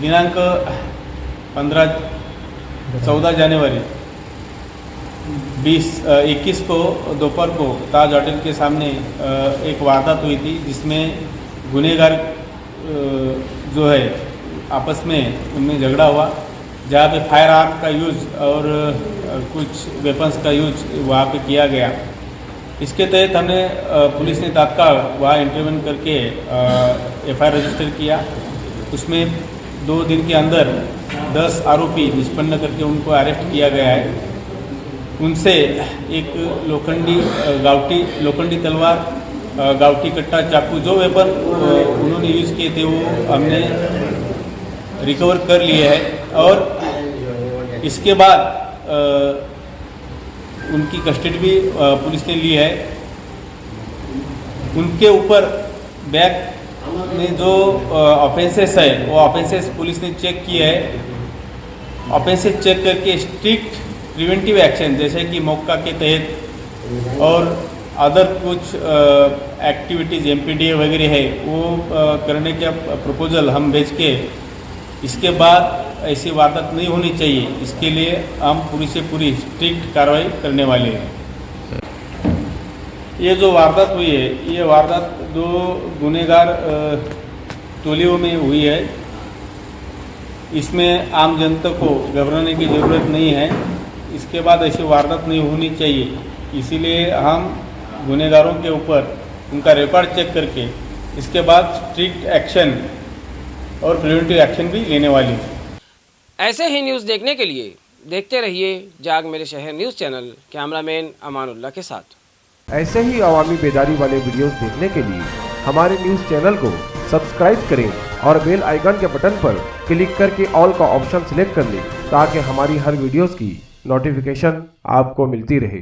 दिनांक 14 जनवरी 21 को दोपहर को ताज होटल के सामने एक वारदात हुई थी, जिसमें गुनहगार जो है आपस में उनमें झगड़ा हुआ, जहाँ पे फायर आर्म का यूज़ और कुछ वेपन्स का यूज वहाँ पे किया गया। इसके तहत हमने पुलिस ने तत्काल वहाँ इंटरवेंट करके FIR रजिस्टर किया। उसमें 2 दिन के अंदर 10 आरोपी निष्पन्न करके उनको अरेस्ट किया गया है। उनसे एक लोखंडी तलवार, गावटी कट्टा, चाकू, जो वेपन उन्होंने यूज़ किए थे वो हमने रिकवर कर लिए हैं और इसके बाद उनकी कस्टडी भी पुलिस ने ली है। उनके ऊपर बैग में जो ऑफेंसेस है वो ऑफेंसेस पुलिस ने चेक किया है। ऑफेंसेस चेक करके स्ट्रिक्ट प्रिवेंटिव एक्शन जैसे कि मौका के तहत और अदर कुछ एक्टिविटीज़ MPDA वगैरह है वो करने का प्रपोजल हम भेज के, इसके बाद ऐसी वारदात नहीं होनी चाहिए, इसके लिए हम पूरी से पूरी स्ट्रिक्ट कार्रवाई करने वाले हैं। ये जो वारदात हुई है, ये वारदात 2 गुनहगार टोलियों में हुई है। इसमें आम जनता को घबराने की ज़रूरत नहीं है। इसके बाद ऐसी वारदात नहीं होनी चाहिए, इसीलिए हम गुनहगारों के ऊपर उनका रिकॉर्ड चेक करके इसके बाद स्ट्रिक्ट एक्शन और प्रिवेंटिव एक्शन भी लेने वाली है। ऐसे ही न्यूज़ देखने के लिए देखते रहिए जाग मेरे शहर न्यूज़ चैनल, कैमरामैन अमानुल्लाह के साथ। ऐसे ही अवामी बेदारी वाले वीडियोस देखने के लिए हमारे न्यूज़ चैनल को सब्सक्राइब करें और बेल आइकन के बटन पर क्लिक करके ऑल का ऑप्शन सिलेक्ट कर लें, ताकि हमारी हर वीडियोस की नोटिफिकेशन आपको मिलती रहे।